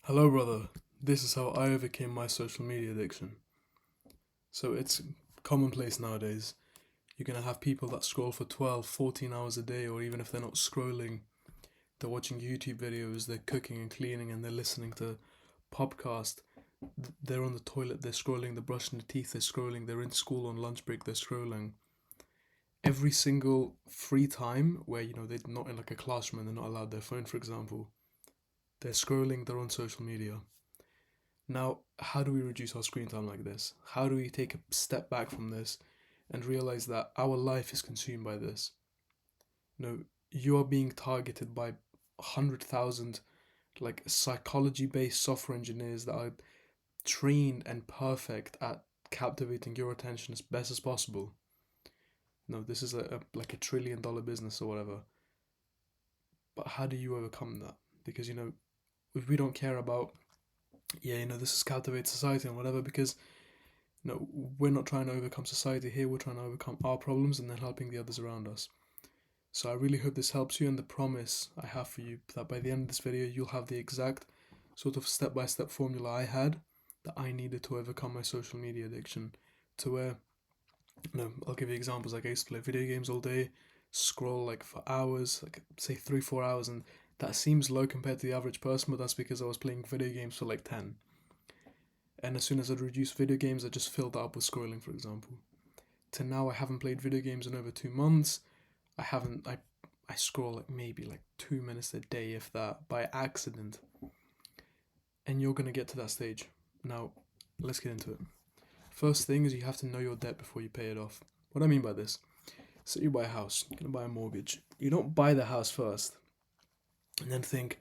Hello, brother. This is how I overcame my social media addiction. So it's commonplace nowadays. You're gonna have people that scroll for 12, 14 hours a day, or even if they're not scrolling, they're watching YouTube videos, they're cooking and cleaning, and they're listening to podcast. They're on the toilet, they're scrolling, they're brushing their teeth, they're scrolling, they're in school on lunch break, they're scrolling. Every single free time where they're not in like a classroom and they're not allowed their phone, for example, they're scrolling, they're on social media. Now, how do we reduce our screen time like this? How do we take a step back from this and realize that our life is consumed by this? No, you are being targeted by 100,000 like psychology based software engineers that are trained and perfect at captivating your attention as best as possible. No, this is like $1 trillion business or whatever. But how do you overcome that? Because if we don't care about, this is captivate society and whatever, because no, we're not trying to overcome society here, we're trying to overcome our problems and then helping the others around us. So I really hope this helps you, and the promise I have for you that by the end of this video you'll have the exact sort of step-by-step formula I had that I needed to overcome my social media addiction, to where I'll give you examples. Like I used to play video games all day, scroll like for hours, like say 3-4 hours, and that seems low compared to the average person, but that's because I was playing video games for like 10. And as soon as I'd reduced video games, I just filled that up with scrolling, for example. To now, I haven't played video games in over 2 months. I scroll like maybe like 2 minutes a day, if that, by accident. And you're gonna get to that stage. Now, let's get into it. First thing is you have to know your debt before you pay it off. What I mean by this, so you buy a house, you're gonna buy a mortgage. You don't buy the house first and then think,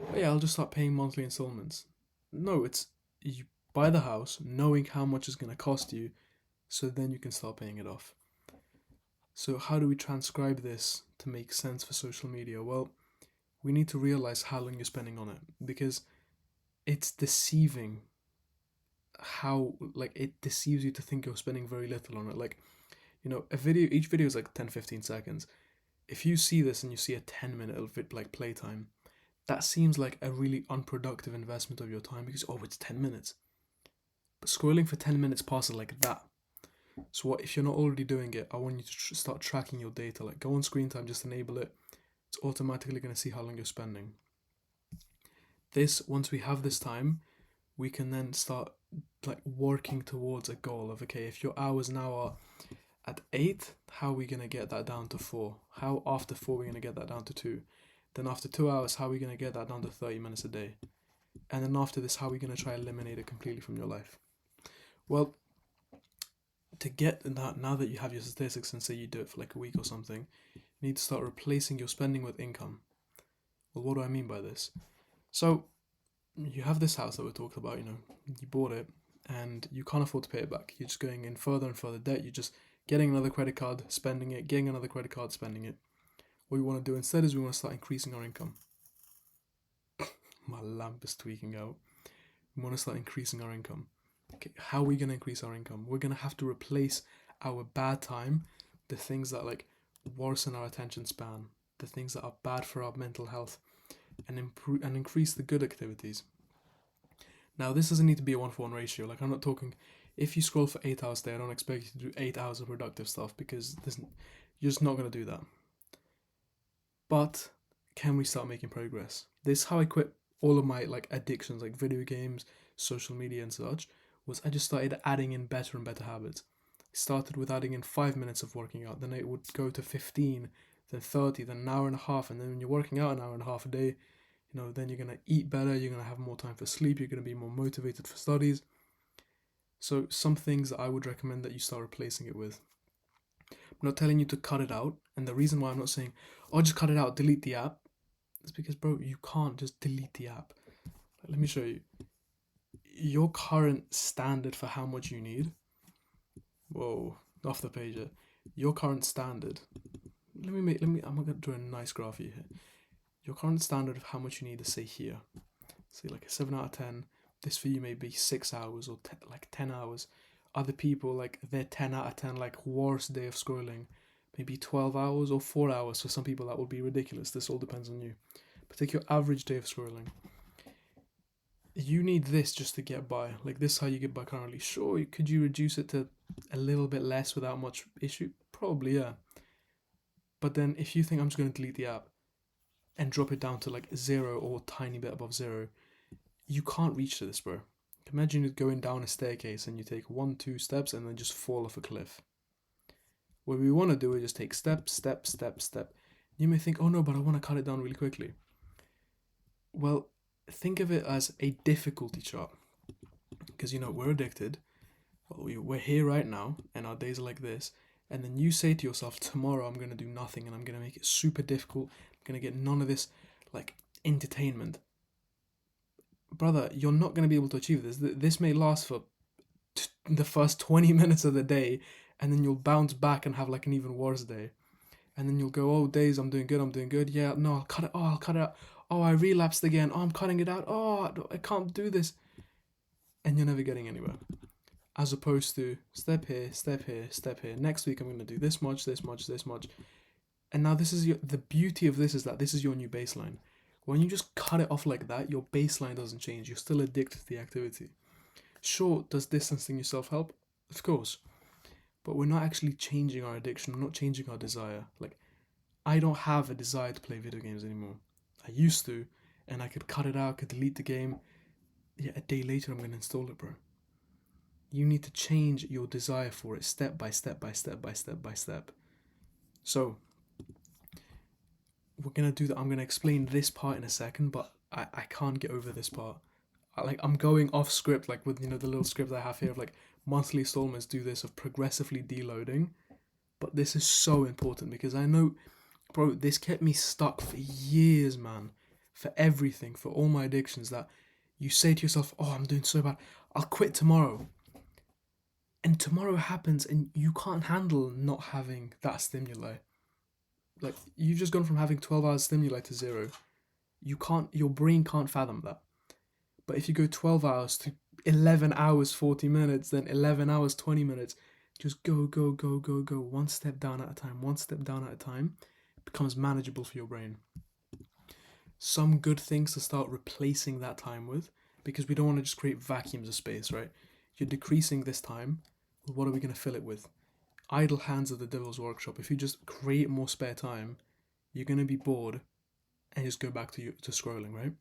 oh yeah, I'll just start paying monthly installments. No, it's you buy the house knowing how much it's gonna cost you, so then you can start paying it off. So, how do we transcribe this to make sense for social media? Well, we need to realize how long you're spending on it, because it's deceiving how, like, it deceives you to think you're spending very little on it. Like, each video is like 10-15 seconds. If you see this and you see a 10-minute like playtime, that seems like a really unproductive investment of your time because, oh, it's 10 minutes. But scrolling for 10 minutes passes like that. So what if you're not already doing it? I want you to start tracking your data. Like go on screen time, just enable it. It's automatically going to see how long you're spending. Once we have this time, we can then start like working towards a goal of, okay, if your hours now are at 8, how are we going to get that down to 4? How after 4 we're going to get that down to 2? Then after 2 hours, how are we going to get that down to 30 minutes a day? And then after this, how are we going to try eliminate it completely from your life? Well, to get that, now that you have your statistics and say you do it for like a week or something, you need to start replacing your spending with income. Well, what do I mean by this? So you have this house that we're talking about, you bought it and you can't afford to pay it back. You're just going in further and further debt. You're just getting another credit card, spending it, getting another credit card, spending it. What we want to do instead is we want to start increasing our income. My lamp is tweaking out. We want to start increasing our income. Okay, how are we going to increase our income? We're going to have to replace our bad time, the things that like worsen our attention span, the things that are bad for our mental health, and increase the good activities. Now, this doesn't need to be a 1-for-1 ratio. Like, I'm not talking, if you scroll for 8 hours a day, I don't expect you to do 8 hours of productive stuff because you're just not going to do that. But can we start making progress? This is how I quit all of my like addictions, like video games, social media, and such. Was I just started adding in better and better habits. I started with adding in 5 minutes of working out, then it would go to 15, then 30, then an hour and a half, and then when you're working out an hour and a half a day, then you're gonna eat better, you're gonna have more time for sleep, you're gonna be more motivated for studies. So some things that I would recommend that you start replacing it with. I'm not telling you to cut it out, and the reason why I'm not saying, oh, just cut it out, delete the app, is because, bro, you can't just delete the app. Let me show you. Your current standard for how much you need. Whoa, off the page. Your current standard. I'm gonna draw a nice graph here. Your current standard of how much you need is say here. Say like a 7 out of 10. This for you may be 6 hours or like 10 hours. Other people, like their 10 out of 10, like worst day of scrolling, maybe 12 hours or 4 hours. For some people, that would be ridiculous. This all depends on you. But take your average day of scrolling. You need this just to get by. Like, this is how you get by currently. Sure, could you reduce it to a little bit less without much issue? Probably, yeah. But then if you think I'm just going to delete the app and drop it down to like zero or a tiny bit above zero, you can't reach to this, bro. Imagine it going down a staircase and you take 1, 2 steps and then just fall off a cliff. What we want to do is just take step, step, step, step. You may think, oh no, but I want to cut it down really quickly. Well, think of it as a difficulty chart. Because, we're addicted. Well, we're here right now, and our days are like this. And then you say to yourself, tomorrow I'm going to do nothing and I'm going to make it super difficult. I'm going to get none of this, like, entertainment. Brother, you're not going to be able to achieve this. This may last for the first 20 minutes of the day, and then you'll bounce back and have like an even worse day. And then you'll go, oh, days, I'm doing good. Yeah, no, I'll cut it. Oh, I'll cut it out. Oh, I relapsed again. Oh, I'm cutting it out. Oh, I can't do this. And you're never getting anywhere. As opposed to step here, step here, step here. Next week, I'm going to do this much, this much, this much. And now this is the beauty of this is that this is your new baseline. When you just cut it off like that, your baseline doesn't change. You're still addicted to the activity. Sure, does distancing yourself help? Of course. But we're not actually changing our addiction. We're not changing our desire. Like, I don't have a desire to play video games anymore. I used to, and I could cut it out, could delete the game. Yeah, a day later I'm going to install it, bro. You need to change your desire for it step by step by step by step by step. So, we're going to do that. I'm going to explain this part in a second, but I can't get over this part. I'm going off script, like with, the little script I have here of like monthly installments do this of progressively deloading. But this is so important because I know, bro, this kept me stuck for years, man. For everything, for all my addictions, that you say to yourself, oh, I'm doing so bad, I'll quit tomorrow. And tomorrow happens and you can't handle not having that stimuli. Like, you've just gone from having 12 hours stimuli to zero. Your brain can't fathom that. But if you go 12 hours to 11 hours 40 minutes, then 11 hours 20 minutes, just go, go, go, go, go, one step down at a time, one step down at a time, it becomes manageable for your brain. Some good things to start replacing that time with, because we don't want to just create vacuums of space, right? You're decreasing this time. Well, what are we going to fill it with? Idle hands are the devil's workshop. If you just create more spare time, you're going to be bored and just go back to scrolling, right?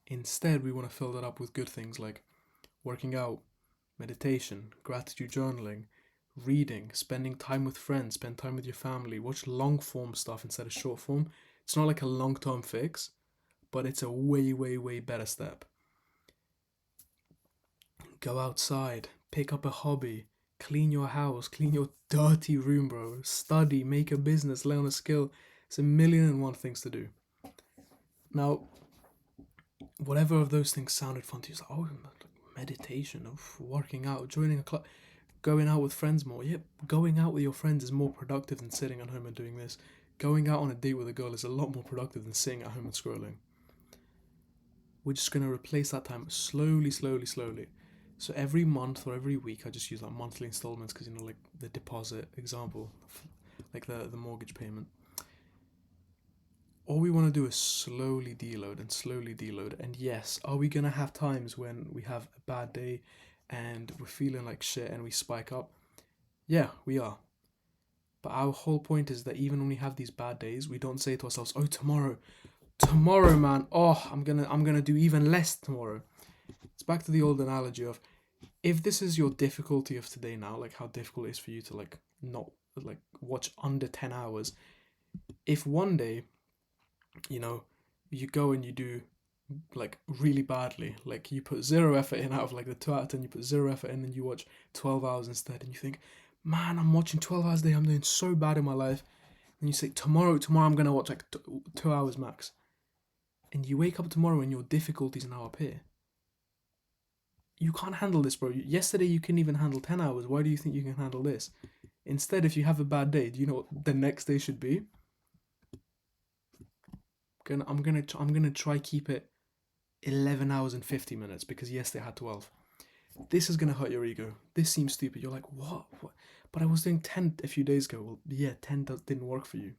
Instead, we want to fill that up with good things like working out, meditation, gratitude journaling, reading, spending time with friends, spend time with your family, watch long form stuff instead of short form. It's not like a long term fix, but it's a way, way, way better step. Go outside, pick up a hobby, clean your house, clean your dirty room, bro. Study, make a business, learn a skill. It's 1,000,001 things to do. Now, whatever of those things sounded fun to you, it's like, oh, meditation, working out, joining a club, going out with friends more. Yep, going out with your friends is more productive than sitting at home and doing this. Going out on a date with a girl is a lot more productive than sitting at home and scrolling. We're just going to replace that time slowly, slowly, slowly. So every month or every week, I just use like monthly installments because, like the deposit example, like the mortgage payment. All we want to do is slowly deload and slowly deload. And yes, are we going to have times when we have a bad day and we're feeling like shit and we spike up? Yeah, we are. But our whole point is that even when we have these bad days, we don't say to ourselves, oh, tomorrow, man, oh, I'm gonna do even less tomorrow. It's back to the old analogy of, if this is your difficulty of today now, like how difficult it is for you to not watch under 10 hours. If one day, you go and you do really badly, like you put zero effort in out of the 2 out of 10, you put zero effort in and you watch 12 hours instead, and you think, man, I'm watching 12 hours a day, I'm doing so bad in my life. And you say, tomorrow I'm going to watch 2 hours max. And you wake up tomorrow and your difficulties now appear. You can't handle this, bro. Yesterday you couldn't even handle 10 hours. Why do you think you can handle this? Instead, if you have a bad day, do you know what the next day should be? I'm gonna try keep it 11 hours and 50 minutes because yesterday I had 12. This is gonna hurt your ego. This seems stupid. You're like, what? But I was doing 10 a few days ago. Well, yeah, 10 didn't work for you.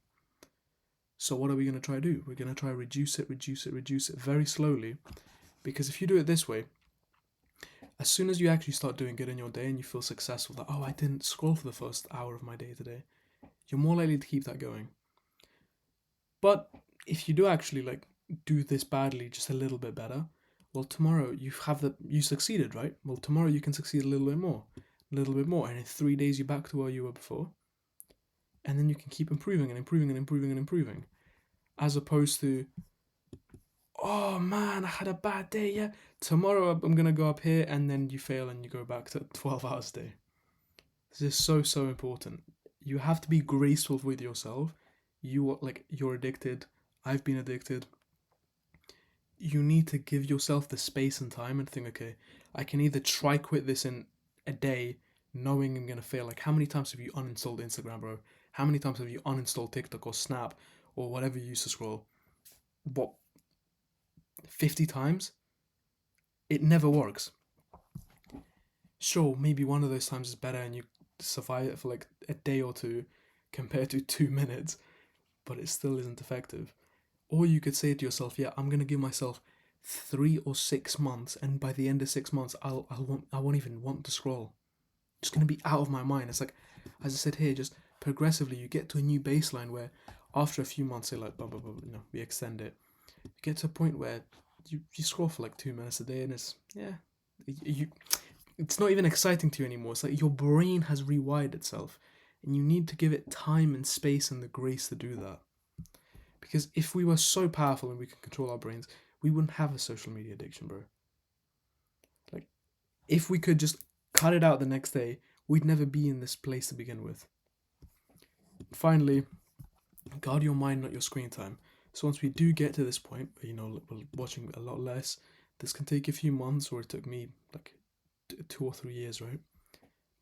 So what are we gonna try to do? We're gonna try to reduce it very slowly Because if you do it this way, as soon as you actually start doing good in your day and you feel successful, that, oh, I didn't scroll for the first hour of my day today, you're more likely to keep that going. But if you do actually like do this badly just a little bit better, well, tomorrow you succeeded, right? Well, tomorrow you can succeed a little bit more, and in 3 days you're back to where you were before, and then you can keep improving and improving and improving and improving, as opposed to, oh man, I had a bad day. Yeah, tomorrow I'm gonna go up here, and then you fail and you go back to 12 hours a day. This is so important. You have to be graceful with yourself. You're addicted. I've been addicted. You need to give yourself the space and time and think, okay, I can either try quit this in a day, knowing I'm gonna fail. Like, how many times have you uninstalled Instagram, bro? How many times have you uninstalled TikTok or Snap or whatever you use to scroll? What, 50 times? It never works. Sure, maybe one of those times is better and you survive it for like a day or two compared to 2 minutes, but it still isn't effective. Or you could say to yourself, yeah, I'm gonna give myself 3 or 6 months, and by the end of 6 months, I won't even want to scroll. It's gonna be out of my mind. It's like, as I said here, just progressively you get to a new baseline where after a few months, say like blah blah blah, we extend it. You get to a point where you scroll for like 2 minutes a day, and it's not even exciting to you anymore. It's like your brain has rewired itself, and you need to give it time and space and the grace to do that. Because if we were so powerful and we could control our brains, we wouldn't have a social media addiction, bro. Like, if we could just cut it out the next day, we'd never be in this place to begin with. Finally, guard your mind, not your screen time. So once we do get to this point where, we're watching a lot less, this can take a few months, or it took me like 2 or 3 years, right?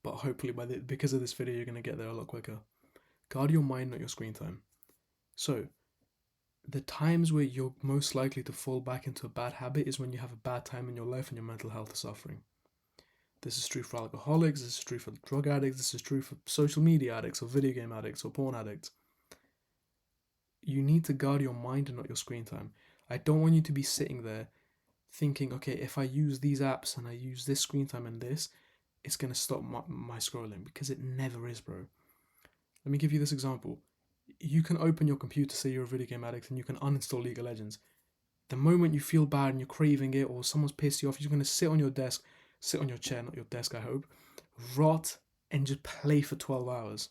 But hopefully because of this video, you're going to get there a lot quicker. Guard your mind, not your screen time. So, the times where you're most likely to fall back into a bad habit is when you have a bad time in your life and your mental health is suffering. This is true for alcoholics, this is true for drug addicts, this is true for social media addicts or video game addicts or porn addicts. You need to guard your mind and not your screen time. I don't want you to be sitting there thinking, okay, if I use these apps and I use this screen time and this, it's going to stop my scrolling, because it never is, bro. Let me give you this example. You can open your computer, say you're a video game addict, and you can uninstall League of Legends. The moment you feel bad and you're craving it, or someone's pissed you off, you're going to sit on your chair, not your desk, I hope, rot, and just play for 12 hours.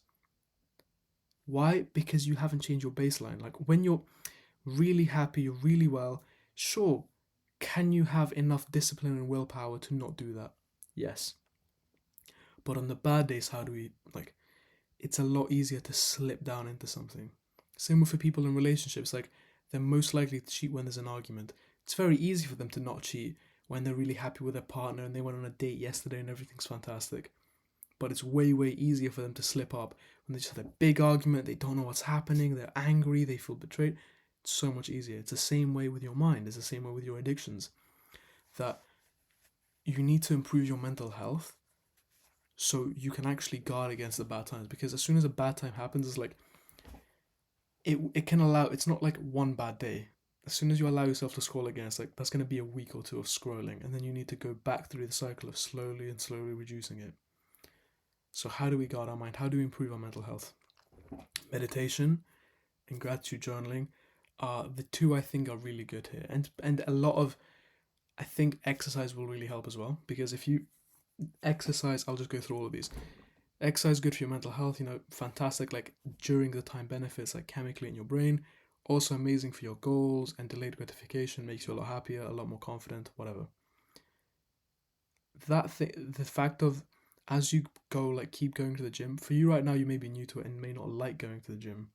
Why? Because you haven't changed your baseline. Like, when you're really happy, you're really well, sure, can you have enough discipline and willpower to not do that? Yes. But on the bad days, how do we, it's a lot easier to slip down into something. Same with for people in relationships, they're most likely to cheat when there's an argument. It's very easy for them to not cheat when they're really happy with their partner and they went on a date yesterday and everything's fantastic. But it's way easier for them to slip up when they just had a big argument, they don't know what's happening, they're angry, they feel betrayed. It's so much easier. It's the same way with your mind, it's the same way with your addictions. That you need to improve your mental health so you can actually guard against the bad times. Because as soon as a bad time happens, it's like it can allow, it's not like one bad day. As soon as you allow yourself to scroll again, it's like that's going to be a week or two of scrolling, and then you need to go back through the cycle of slowly reducing it. So how do we guard our mind? How do we improve our mental health? Meditation and gratitude journaling are the two I think are really good here. And a lot of, I think exercise will really help as well, because if you exercise, I'll just go through all of these. Exercise is good for your mental health, fantastic, during the time benefits, chemically in your brain. Also amazing for your goals, and delayed gratification makes you a lot happier, a lot more confident, whatever. The fact of, as you go, keep going to the gym, for you right now, you may be new to it and may not like going to the gym.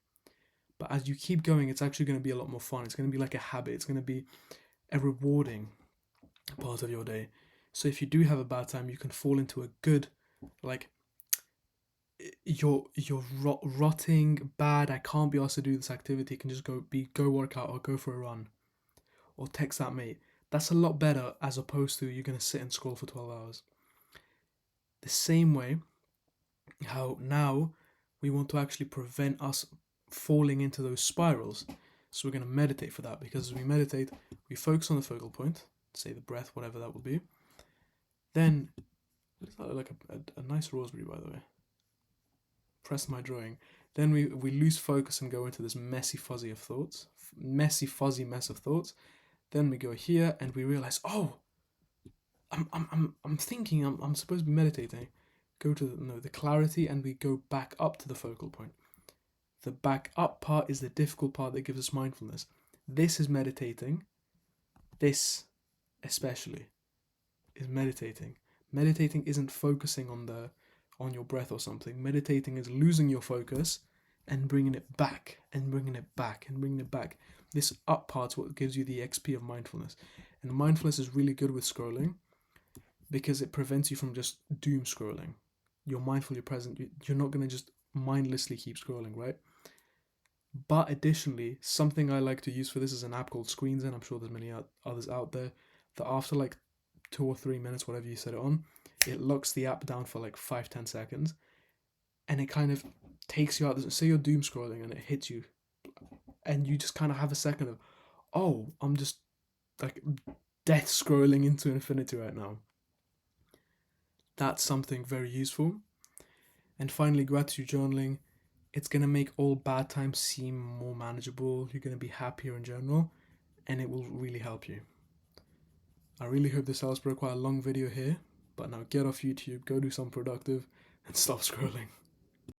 But as you keep going, it's actually going to be a lot more fun. It's going to be like a habit. It's going to be a rewarding part of your day. So if you do have a bad time, you can fall into a good, you're rotting bad, I can't be asked to do this activity, can just go work out or go for a run or text that mate. That's a lot better, as opposed to you're going to sit and scroll for 12 hours. The same way how now we want to actually prevent us falling into those spirals. So we're going to meditate for that, because as we meditate, we focus on the focal point. say the breath, whatever that will be. Then, looks like a nice rosary, by the way. Press my drawing. Then we lose focus and go into this messy fuzzy of thoughts. Messy fuzzy mess of thoughts. Then we go here and we realize, oh, I'm thinking, I'm supposed to be meditating. Go to the clarity, and we go back up to the focal point. The back up part is the difficult part that gives us mindfulness. This is meditating. This, especially, is meditating. Meditating isn't focusing on your breath or something. Meditating is losing your focus and bringing it back and bringing it back and bringing it back. This up part's what gives you the XP of mindfulness. And mindfulness is really good with scrolling because it prevents you from just doom scrolling. You're mindful, you're present. You're not going to just mindlessly keep scrolling, right? But additionally, something I like to use for this is an app called Screens, and I'm sure there's many others out there, that after like 2 or 3 minutes, whatever you set it on, it locks the app down for like 5-10 seconds, and it kind of takes you out. Say you're doom scrolling and it hits you, and you just kind of have a second of, oh, I'm just like death scrolling into infinity right now. That's something very useful. And finally, gratitude journaling. It's going to make all bad times seem more manageable. You're going to be happier in general, and it will really help you. I really hope this helps, but quite a long video here. But now get off YouTube, go do something productive, and stop scrolling.